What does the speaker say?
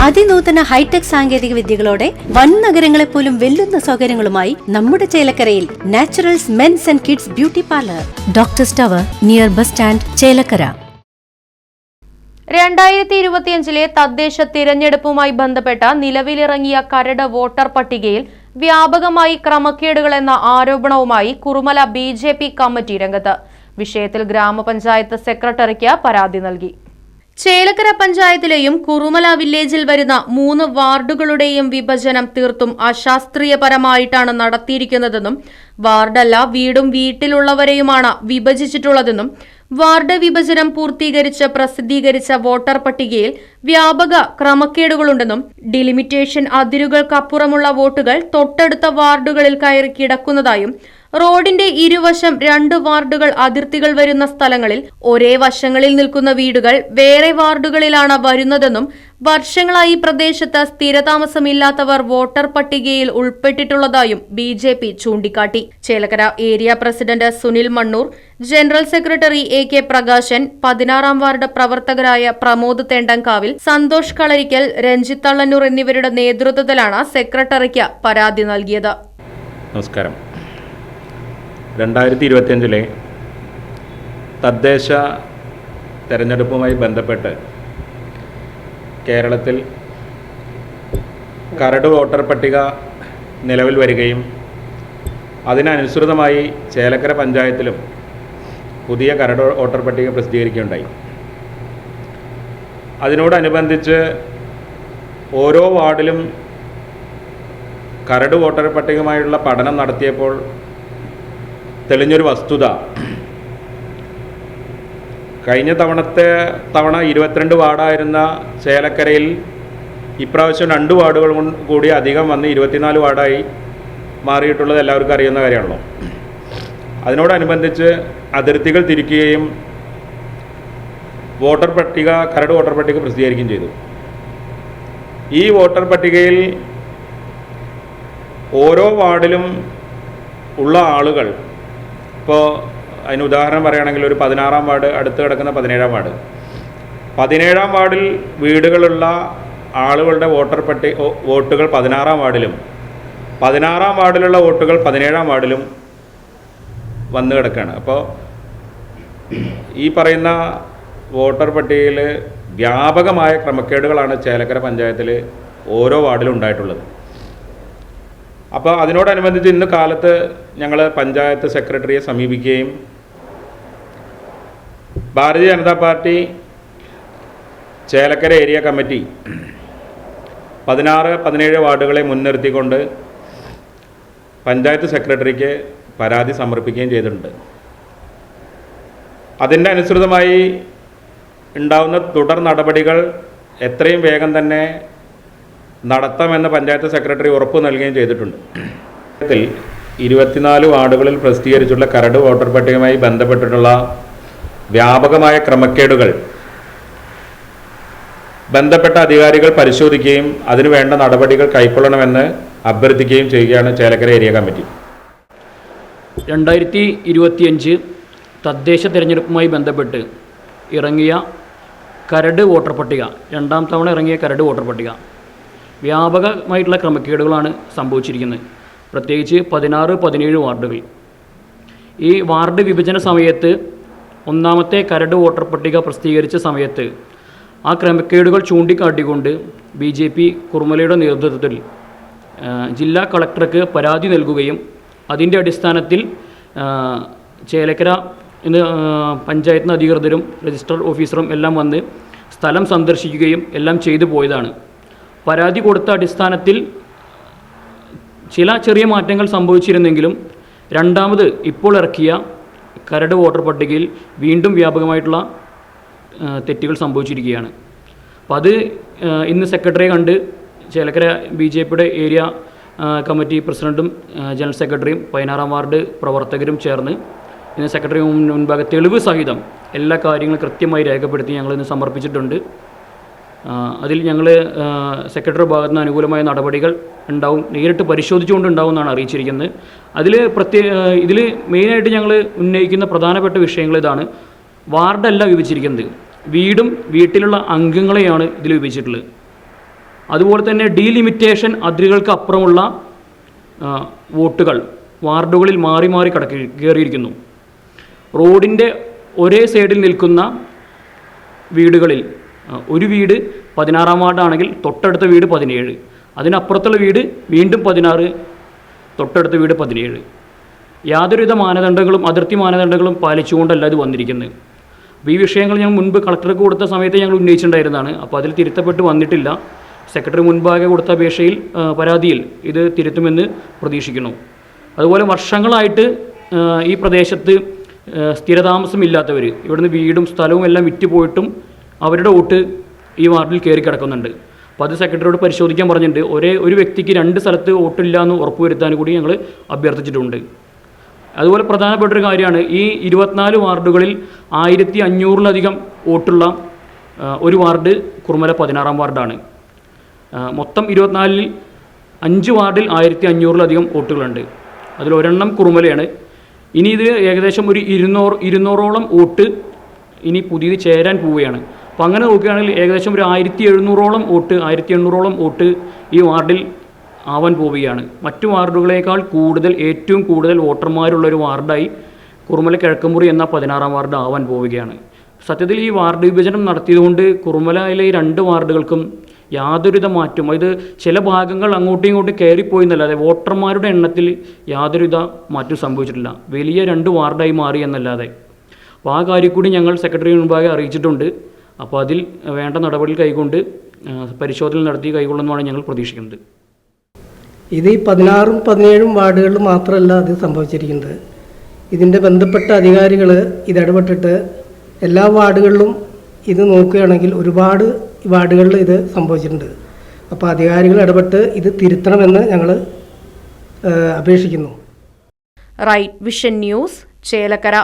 അതിനൂതന hi tech സാങ്കേതിക വിദ്യകളോടെ വൻ നഗരങ്ങളെ പോലും വെല്ലുന്ന സൗകര്യങ്ങളുമായി നമ്മുടെ ചേലക്കരയിൽ naturals men's and kids beauty parlour, doctors tower, near bus stand, Chelakkara. 2025 തദ്ദേശ തിരഞ്ഞെടുപ്പുമായി ബന്ധപ്പെട്ട നിലവിലിറങ്ങിയ കരട് വോട്ടർ പട്ടികയിൽ വ്യാപകമായി ക്രമക്കേടുകൾ എന്ന ആരോപണവുമായി കുറുമല BJP കമ്മിറ്റി രംഗത്ത്. വിഷയത്തിൽ ഗ്രാമപഞ്ചായത്ത് സെക്രട്ടറിക്ക് പരാതി നൽകി. ചേലക്കര പഞ്ചായത്തിലെയും കുറുമല വില്ലേജിൽ വരുന്ന 3 വാർഡുകളുടെയും വിഭജനം തീർത്തും അശാസ്ത്രീയപരമായിട്ടാണ് നടത്തിയിരിക്കുന്നതെന്നും വാർഡല്ല വീടും വീട്ടിലുള്ളവരെയുമാണ് വിഭജിച്ചിട്ടുള്ളതെന്നും വാർഡ് വിഭജനം പൂർത്തീകരിച്ച് പ്രസിദ്ധീകരിച്ച വോട്ടർ പട്ടികയിൽ വ്യാപക ക്രമക്കേടുകളുണ്ടെന്നും ഡിലിമിറ്റേഷൻ അതിരുകൾക്കപ്പുറമുള്ള വോട്ടുകൾ തൊട്ടടുത്ത വാർഡുകളിൽ കയറി കിടക്കുന്നതായും റോഡിന്റെ ഇരുവശം 2 വാർഡുകൾ അതിർത്തികൾ വരുന്ന സ്ഥലങ്ങളിൽ ഒരേ വശങ്ങളിൽ നിൽക്കുന്ന വീടുകൾ വേറെ വാർഡുകളിലാണ് വരുന്നതെന്നും വർഷങ്ങളായി പ്രദേശത്ത് സ്ഥിരതാമസമില്ലാത്തവർ വോട്ടർ പട്ടികയിൽ ഉൾപ്പെട്ടിട്ടുള്ളതായും BJP ചൂണ്ടിക്കാട്ടി. Chelakkara area president Sunil Mannur, general secretary AK Prakashan, 16ാം ward പ്രവർത്തകരായ പ്രമോദ് തേണ്ടങ്കാവിൽ, സന്തോഷ് കളരിക്കൽ, രഞ്ജിത്ത് തള്ളന്നൂർ എന്നിവരുടെ നേതൃത്വത്തിലാണ് സെക്രട്ടറിക്ക് പരാതി നൽകിയത്. നമസ്കാരം. 2025 തദ്ദേശ തെരഞ്ഞെടുപ്പുമായി ബന്ധപ്പെട്ട് കേരളത്തിൽ കരട് വോട്ടർ പട്ടിക നിലവിൽ വരികയും അതിനനുസൃതമായി ചേലക്കര പഞ്ചായത്തിലും പുതിയ കരട് വോട്ടർ പട്ടിക പ്രസിദ്ധീകരിക്കുകയുണ്ടായി. അതിനോടനുബന്ധിച്ച് ഓരോ വാർഡിലും കരട് വോട്ടർ പട്ടികയുമായുള്ള പഠനം നടത്തിയപ്പോൾ തെളിഞ്ഞൊരു വസ്തുത, കഴിഞ്ഞ തവണ 22 വാർഡായിരുന്ന ചേലക്കരയിൽ ഇപ്രാവശ്യം 2 വാർഡുകൾ കൂടി അധികം വന്ന് 24 വാർഡായി മാറിയിട്ടുള്ളത് എല്ലാവർക്കും അറിയുന്ന കാര്യമാണല്ലോ. അതിനോടനുബന്ധിച്ച് അതിർത്തികൾ തിരിക്കുകയും കരട് വോട്ടർ പട്ടിക പ്രസിദ്ധീകരിക്കുകയും ചെയ്തു. ഈ വോട്ടർ പട്ടികയിൽ ഓരോ വാർഡിലും ഉള്ള ആളുകൾ, ഇപ്പോൾ അതിന് ഉദാഹരണം പറയുകയാണെങ്കിൽ ഒരു 16ാം വാർഡ് അടുത്ത് കിടക്കുന്ന 17ാം വാർഡ്, 17ാം വാർഡിൽ വീടുകളുള്ള ആളുകളുടെ വോട്ടുകൾ 16ാം വാർഡിലും 16ാം വാർഡിലുള്ള വോട്ടുകൾ 17ാം വാർഡിലും വന്നു കിടക്കുകയാണ്. അപ്പോൾ ഈ പറയുന്ന വോട്ടർ പട്ടികയിൽ വ്യാപകമായ ക്രമക്കേടുകളാണ് ചേലക്കര പഞ്ചായത്തിൽ ഓരോ വാർഡിലും ഉണ്ടായിട്ടുള്ളത്. അപ്പോൾ അതിനോടനുബന്ധിച്ച് ഇന്ന് കാലത്ത് ഞങ്ങൾ പഞ്ചായത്ത് സെക്രട്ടറിയെ സമീപിക്കുകയും Bharatiya Janata Party Chelakkara area committee 16-17 വാർഡുകളെ മുൻനിർത്തിക്കൊണ്ട് പഞ്ചായത്ത് സെക്രട്ടറിക്ക് പരാതി സമർപ്പിക്കുകയും ചെയ്തിട്ടുണ്ട്. അതിൻ്റെ അനുസൃതമായി ഉണ്ടാകുന്ന തുടർ നടപടികൾ എത്രയും വേഗം തന്നെ നടത്താമെന്ന് പഞ്ചായത്ത് സെക്രട്ടറി ഉറപ്പ് നൽകുകയും ചെയ്തിട്ടുണ്ട്. 24 വാർഡുകളിൽ പ്രസിദ്ധീകരിച്ചുള്ള കരട് വോട്ടർ പട്ടികയുമായി ബന്ധപ്പെട്ടിട്ടുള്ള വ്യാപകമായ ക്രമക്കേടുകൾ ബന്ധപ്പെട്ട അധികാരികൾ പരിശോധിക്കുകയും അതിനുവേണ്ട നടപടികൾ കൈക്കൊള്ളണമെന്ന് അഭ്യർത്ഥിക്കുകയും ചെയ്യുകയാണ് ചേലക്കര ഏരിയ കമ്മിറ്റി. 2025 തദ്ദേശ തിരഞ്ഞെടുപ്പുമായി ബന്ധപ്പെട്ട് ഇറങ്ങിയ കരട് വോട്ടർ പട്ടിക, 2ാം തവണ ഇറങ്ങിയ കരട് വോട്ടർ പട്ടിക വ്യാപകമായിട്ടുള്ള ക്രമക്കേടുകളാണ് സംഭവിച്ചിരിക്കുന്നത്. പ്രത്യേകിച്ച് 16-17 വാർഡുകൾ. ഈ വാർഡ് വിഭജന സമയത്ത് 1ാമത്തെ കരട് വോട്ടർ പട്ടിക പ്രസിദ്ധീകരിച്ച സമയത്ത് ആ ക്രമക്കേടുകൾ ചൂണ്ടിക്കാട്ടിക്കൊണ്ട് BJP കുറുമലയുടെ നേതൃത്വത്തിൽ ജില്ലാ കളക്ടർക്ക് പരാതി നൽകുകയും അതിൻ്റെ അടിസ്ഥാനത്തിൽ ചേലക്കര പഞ്ചായത്ത് അധികൃതരും രജിസ്റ്റർ ഓഫീസറും എല്ലാം വന്ന് സ്ഥലം സന്ദർശിക്കുകയും എല്ലാം ചെയ്തു പോയതാണ്. പരാതി കൊടുത്ത അടിസ്ഥാനത്തിൽ ചില ചെറിയ മാറ്റങ്ങൾ സംഭവിച്ചിരുന്നെങ്കിലും 2ാമത് ഇപ്പോൾ ഇറക്കിയ കരട് വോട്ടർ പട്ടികയിൽ വീണ്ടും വ്യാപകമായിട്ടുള്ള തെറ്റുകൾ സംഭവിച്ചിരിക്കുകയാണ്. അപ്പോൾ അത് ഇന്ന് സെക്രട്ടറിയെ കണ്ട് ചേലക്കര BJPയുടെ ഏരിയ കമ്മിറ്റി പ്രസിഡൻറ്റും ജനറൽ സെക്രട്ടറിയും 16ാം വാർഡ് പ്രവർത്തകരും ചേർന്ന് ഇന്ന് സെക്രട്ടറി മുൻപാകെ തെളിവ് സഹിതം എല്ലാ കാര്യങ്ങളും കൃത്യമായി രേഖപ്പെടുത്തി ഞങ്ങളിന്ന് സമർപ്പിച്ചിട്ടുണ്ട്. അതിൽ ഞങ്ങൾ സെക്രട്ടറി ഭാഗത്ത് നിന്ന് അനുകൂലമായ നടപടികൾ ഉണ്ടാവും, നേരിട്ട് പരിശോധിച്ചുകൊണ്ടുണ്ടാവും എന്നാണ് അറിയിച്ചിരിക്കുന്നത്. ഇതിൽ മെയിനായിട്ട് ഞങ്ങൾ ഉന്നയിക്കുന്ന പ്രധാനപ്പെട്ട വിഷയങ്ങൾ ഇതാണ്. വാർഡല്ല വിഭജിച്ചിരിക്കുന്നത്, വീടും വീട്ടിലുള്ള അംഗങ്ങളെയാണ് ഇതിൽ വിഭജിച്ചിട്ടുള്ളത്. അതുപോലെ തന്നെ ഡീലിമിറ്റേഷൻ അതിരുകൾക്ക് അപ്പുറമുള്ള വോട്ടുകൾ വാർഡുകളിൽ മാറി മാറി കയറിയിരിക്കുന്നു. റോഡിൻ്റെ ഒരേ സൈഡിൽ നിൽക്കുന്ന വീടുകളിൽ ഒരു വീട് 16-ാം വാർഡാണെങ്കിൽ തൊട്ടടുത്ത വീട് 17, അതിനപ്പുറത്തുള്ള വീട് വീണ്ടും 16, തൊട്ടടുത്ത വീട് 17. യാതൊരുവിധ മാനദണ്ഡങ്ങളും അതിർത്തി മാനദണ്ഡങ്ങളും പാലിച്ചുകൊണ്ടല്ല ഇത് വന്നിരിക്കുന്നത്. അപ്പോൾ ഈ വിഷയങ്ങൾ ഞങ്ങൾ മുൻപ് കളക്ടർക്ക് കൊടുത്ത സമയത്ത് ഞങ്ങൾ ഉന്നയിച്ചിട്ടുണ്ടായിരുന്നതാണ്. അപ്പോൾ അതിൽ തിരുത്തപ്പെട്ട് വന്നിട്ടില്ല. സെക്രട്ടറി മുൻപാകെ കൊടുത്ത അപേക്ഷയിൽ പരാതിയിൽ ഇത് തിരുത്തുമെന്ന് പ്രതീക്ഷിക്കുന്നു. അതുപോലെ വർഷങ്ങളായിട്ട് ഈ പ്രദേശത്ത് സ്ഥിരതാമസമില്ലാത്തവർ, ഇവിടുന്ന് വീടും സ്ഥലവും എല്ലാം വിറ്റുപോയിട്ടും അവരുടെ വോട്ട് ഈ വാർഡിൽ കയറി കിടക്കുന്നുണ്ട്. അപ്പോൾ അത് സെക്രട്ടറിയോട് പരിശോധിക്കാൻ പറഞ്ഞിട്ടുണ്ട്. ഒരു വ്യക്തിക്ക് 2 സ്ഥലത്ത് വോട്ടില്ല എന്ന് ഉറപ്പുവരുത്താൻ കൂടി ഞങ്ങൾ അഭ്യർത്ഥിച്ചിട്ടുണ്ട്. അതുപോലെ പ്രധാനപ്പെട്ടൊരു കാര്യമാണ്, ഈ 24 വാർഡുകളിൽ 1500-ലധികം വോട്ടുള്ള ഒരു വാർഡ് കുറുമല 16-ാം വാർഡാണ്. മൊത്തം 24-ൽ 5 വാർഡിൽ 1500-ലധികം വോട്ടുകളുണ്ട്. അതിലൊരെണ്ണം കുറുമലയാണ്. ഇനി ഇത് ഏകദേശം ഒരു 200-ഓളം വോട്ട് ഇനി പുതിയത് ചേരാൻ പോവുകയാണ്. അപ്പോൾ അങ്ങനെ നോക്കുകയാണെങ്കിൽ ഏകദേശം ഒരു 1700-ഓളം വോട്ട് ഈ വാർഡിൽ ആവാൻ പോവുകയാണ്. മറ്റു വാർഡുകളേക്കാൾ ഏറ്റവും കൂടുതൽ വോട്ടർമാരുള്ളൊരു വാർഡായി കുറുമല കിഴക്കമ്പുറി എന്ന 16-ാം വാർഡ് ആവാൻ പോവുകയാണ്. സത്യത്തിൽ ഈ വാർഡ് വിഭജനം നടത്തിയതുകൊണ്ട് കുറുമലയിലെ 2 വാർഡുകൾക്കും യാതൊരുവിധ മാറ്റം, ഇത് ചില ഭാഗങ്ങൾ അങ്ങോട്ടും ഇങ്ങോട്ടും കയറിപ്പോയി എന്നല്ലാതെ വോട്ടർമാരുടെ എണ്ണത്തിൽ യാതൊരുവിധ മാറ്റം സംഭവിച്ചിട്ടില്ല. വലിയ 2 വാർഡായി മാറി എന്നല്ലാതെ. അപ്പോൾ ആ കാര്യം കൂടി ഞങ്ങൾ സെക്രട്ടറി മുൻപാകെ അറിയിച്ചിട്ടുണ്ട്. അപ്പോൾ അതിൽ വേണ്ട നടപടി കൈകൊണ്ട് പരിശോധന നടത്തി കൈകൊള്ളുന്നതാണ് ഞങ്ങൾ പ്രതീക്ഷിക്കുന്നത്. ഇത് ഈ 16-ഉം 17-ഉം വാർഡുകളിൽ മാത്രമല്ല അത് സംഭവിച്ചിരിക്കുന്നത്. ഇതിൻ്റെ ബന്ധപ്പെട്ട അധികാരികൾ ഇതിടപെട്ടിട്ട് എല്ലാ വാർഡുകളിലും ഇത് നോക്കുകയാണെങ്കിൽ ഒരുപാട് വാർഡുകളിൽ ഇത് സംഭവിച്ചിട്ടുണ്ട്. അപ്പോൾ അധികാരികൾ ഇടപെട്ട് ഇത് തിരുത്തണമെന്ന് ഞങ്ങൾ അപേക്ഷിക്കുന്നു. Right Vision News, Chelakkara.